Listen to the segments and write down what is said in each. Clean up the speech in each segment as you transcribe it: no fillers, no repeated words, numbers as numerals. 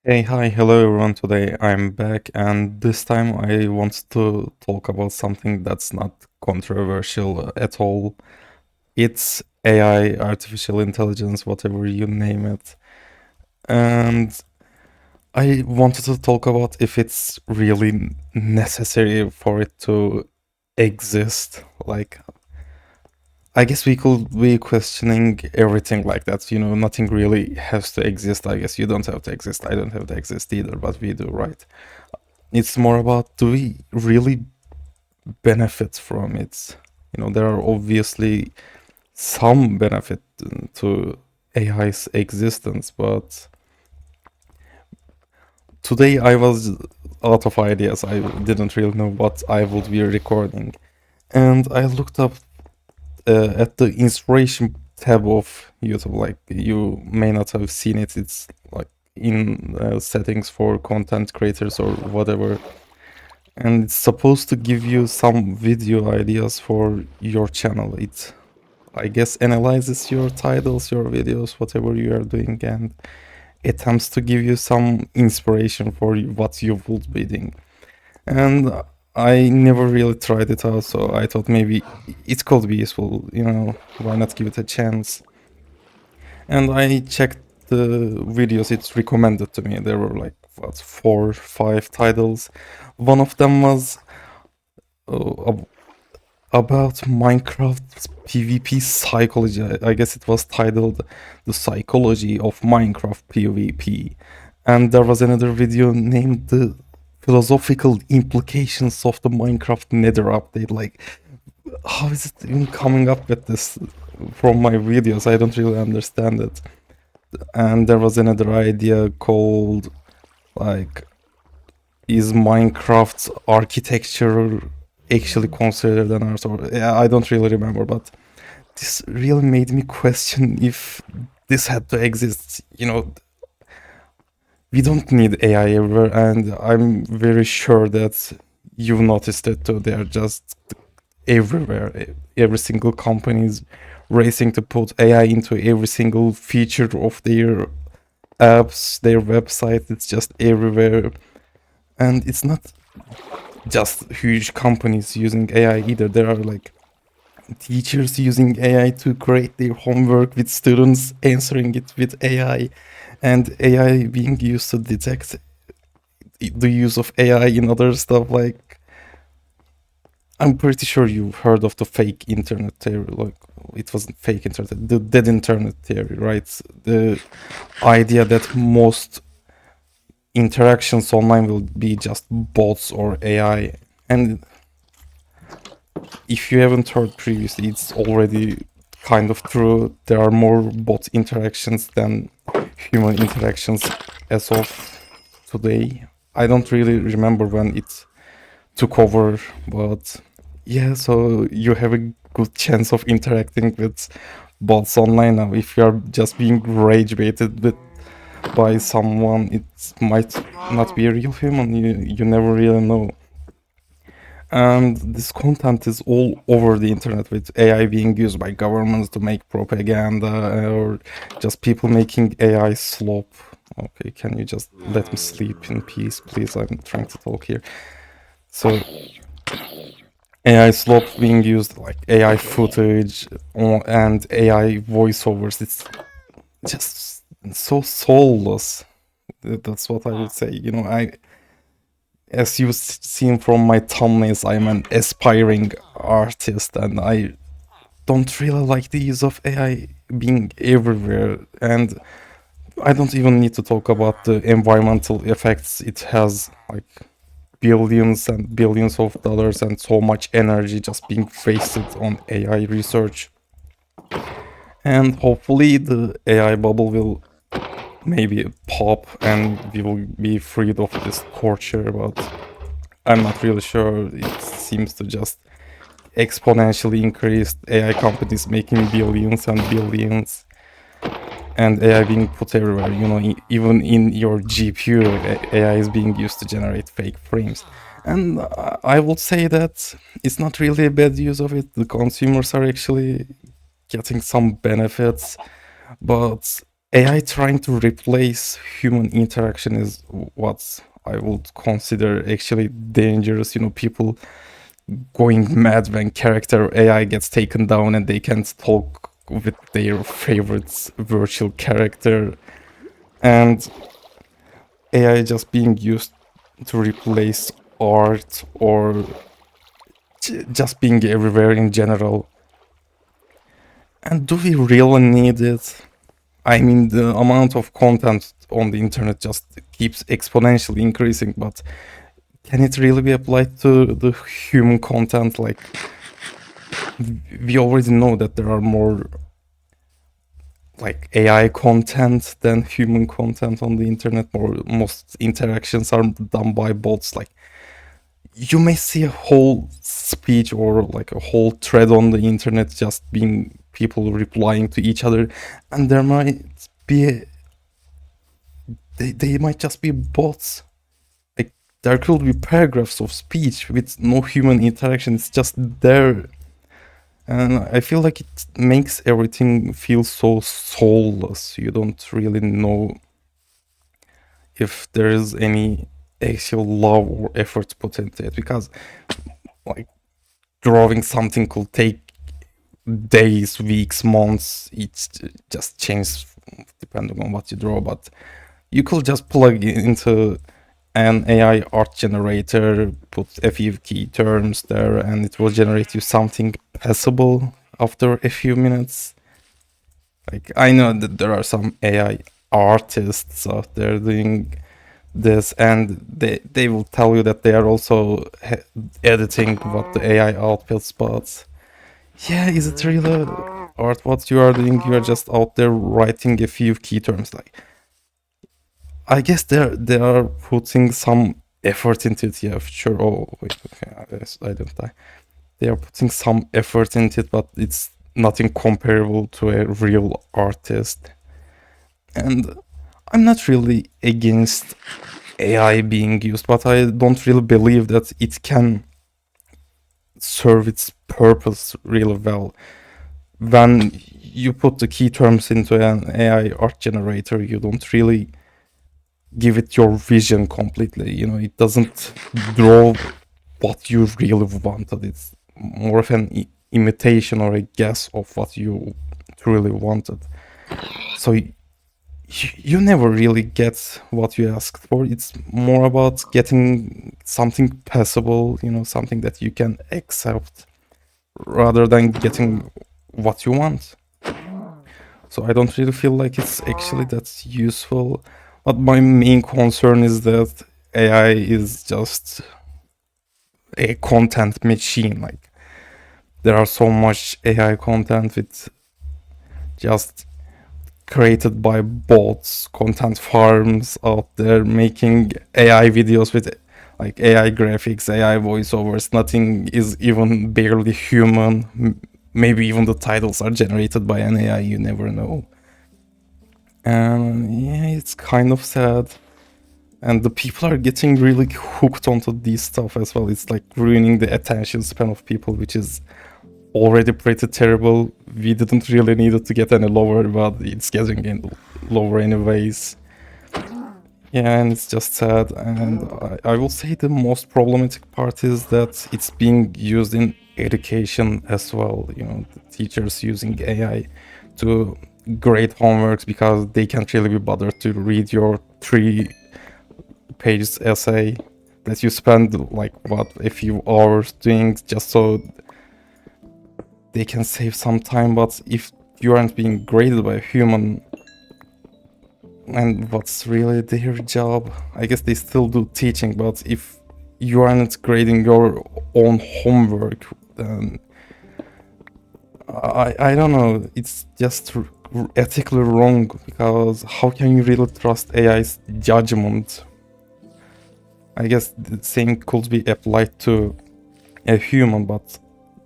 Hey, hi, hello everyone. Today I'm back, and this time I want to talk about something that's not controversial at all. It's AI, artificial intelligence, whatever you name it. And I wanted to talk about if it's really necessary for it to exist. Like, I guess we could be questioning everything like that. Nothing really has to exist. I guess you don't have to exist. I don't have to exist either, but we do, right? It's more about, do we really benefit from it? There are obviously some benefit to AI's existence, but today I was out of ideas. I didn't really know what I would be recording. And I looked up at the inspiration tab of YouTube. Like, you may not have seen it. It's like in settings for content creators or whatever, and it's supposed to give you some video ideas for your channel. It, I guess, analyzes your titles, your videos, whatever you are doing, and attempts to give you some inspiration for what you would be doing. And I never really tried it out, so I thought maybe it could be useful. Why not give it a chance? And I checked the videos it's recommended to me. There were like, what, 4 5 titles. One of them was uh, about Minecraft PvP psychology. I guess it was titled The Psychology of Minecraft PvP. And there was another video named The Philosophical Implications of the Minecraft Nether Update. Like, how is it even coming up with this from my videos? I don't really understand it. And there was another idea called, like, is Minecraft's architecture actually considered an art? Or, yeah, I don't really remember, but this really made me question if this had to exist. We don't need AI everywhere, and I'm very sure that you've noticed it too. They're just everywhere. Every single company is racing to put AI into every single feature of their apps, their website. It's just everywhere. And it's not just huge companies using AI either. There are like teachers using AI to create their homework, with students answering it with AI, and AI being used to detect the use of AI in other stuff. Like, I'm pretty sure you've heard of the fake internet theory. Like, it wasn't fake internet, the dead internet theory, right? The idea that most interactions online will be just bots or AI. And if you haven't heard previously, it's already kind of true. There are more bot interactions than human interactions as of today. I don't really remember when it took over, but yeah, so you have a good chance of interacting with bots online now. If you are just being rage baited by someone, it might not be a real human. You never really know. And this content is all over the internet, with AI being used by governments to make propaganda, or just people making AI slop. Okay, can you just let me sleep in peace, please? I'm trying to talk here. So, AI slop being used, like AI footage and AI voiceovers. It's just so soulless. That's what I would say. As you've seen from my thumbnails, I'm an aspiring artist, and I don't really like the use of AI being everywhere. And I don't even need to talk about the environmental effects it has, like billions and billions of dollars and so much energy just being wasted on AI research. And hopefully the AI bubble will maybe pop and we will be freed of this torture, but I'm not really sure. It seems to just exponentially increase. AI companies making billions and billions, and AI being put everywhere. Even in your GPU, AI is being used to generate fake frames. And I would say that it's not really a bad use of it. The consumers are actually getting some benefits, but AI trying to replace human interaction is what I would consider actually dangerous. You know, people going mad when character AI gets taken down and they can't talk with their favorite virtual character, and AI just being used to replace art or just being everywhere in general. And do we really need it? I mean, the amount of content on the internet just keeps exponentially increasing, but can it really be applied to the human content? Like, we already know that there are more like AI content than human content on the internet, or most interactions are done by bots. Like, you may see a whole speech or like a whole thread on the internet just being people replying to each other, and there might be they might just be bots. Like, there could be paragraphs of speech with no human interaction. It's just there, and I feel like it makes everything feel so soulless. You don't really know if there is any actual love or effort put into it, because like drawing something could take days, weeks, months. It's just changes depending on what you draw, but you could just plug into an AI art generator, put a few key terms there, and it will generate you something passable after a few minutes. Like, I know that there are some AI artists out there doing this, and they will tell you that they are also editing what the AI outputs, but yeah, is it really art what you are doing? You are just out there writing a few key terms. Like, I guess they are putting some effort into it. Yeah, sure. Oh wait, okay, I didn't die. They are putting some effort into it, but it's nothing comparable to a real artist. And I'm not really against AI being used, but I don't really believe that it can serve its purpose really well. When you put the key terms into an AI art generator, you don't really give it your vision completely. You know, it doesn't draw what you really wanted. It's more of an imitation or a guess of what you truly wanted. So you never really get what you asked for. It's more about getting something passable, you know, something that you can accept, rather than getting what you want. So I don't really feel like it's actually that useful. But my main concern is that AI is just a content machine. Like, there are so much AI content with just created by bots, content farms out there making AI videos with like AI graphics, AI voiceovers. Nothing is even barely human. Maybe even the titles are generated by an AI. You never know. And yeah, it's kind of sad. And the people are getting really hooked onto this stuff as well. It's like ruining the attention span of people, which is already pretty terrible. We didn't really need it to get any lower, but it's getting lower anyways. Yeah, and it's just sad. And I will say the most problematic part is that it's being used in education as well. You know, the teachers using AI to grade homeworks because they can't really be bothered to read your 3 pages essay that you spend like what a few hours doing just so they can save some time. But if you aren't being graded by a human, and what's really their job? I guess they still do teaching, but if you aren't grading your own homework, then I don't know, it's just ethically wrong, because how can you really trust AI's judgment? I guess the same could be applied to a human, but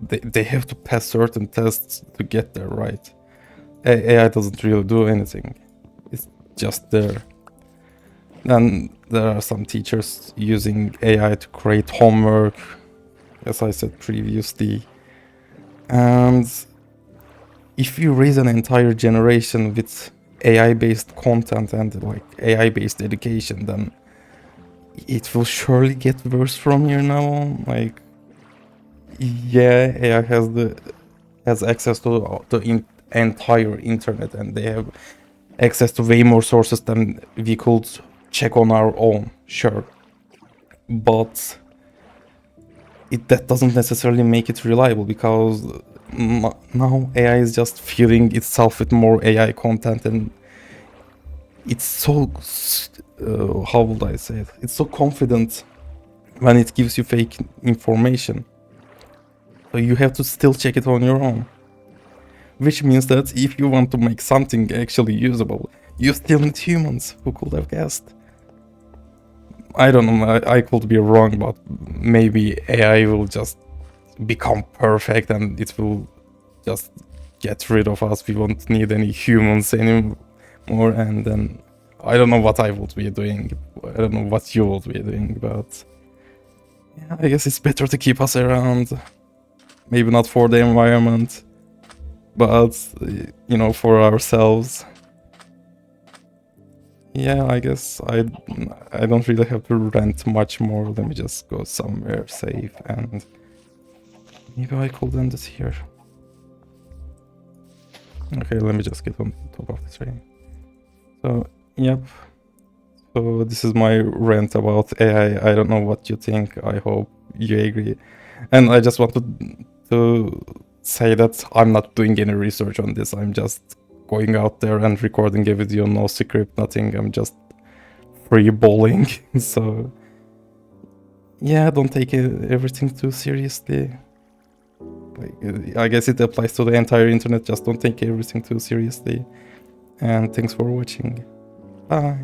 they have to pass certain tests to get there, right? AI doesn't really do anything. It's just there. Then there are some teachers using AI to create homework, as I said previously. And if you raise an entire generation with AI-based content and like AI-based education, then it will surely get worse from here now on. Like, yeah, AI has access to the entire internet, and they have access to way more sources than we could check on our own. Sure, but that doesn't necessarily make it reliable, because now AI is just filling itself with more AI content, and it's so how would I say it? It's so confident when it gives you fake information. So you have to still check it on your own. Which means that if you want to make something actually usable, you still need humans. Who could have guessed? I don't know, I could be wrong, but maybe AI will just become perfect and it will just get rid of us. We won't need any humans anymore, and then I don't know what I would be doing. I don't know what you would be doing, but yeah, I guess it's better to keep us around. Maybe not for the environment, but you know, for ourselves. Yeah, I guess I don't really have to rant much more. Let me just go somewhere safe, and maybe I could end it here. Okay, let me just get on top of the train. So, yep. So this is my rant about AI. I don't know what you think. I hope you agree. And I just wanted to say that I'm not doing any research on this. I'm just going out there and recording a video, no script, nothing. I'm just free balling. So yeah, don't take everything too seriously. I guess it applies to the entire internet. Just don't take everything too seriously. And thanks for watching. Bye.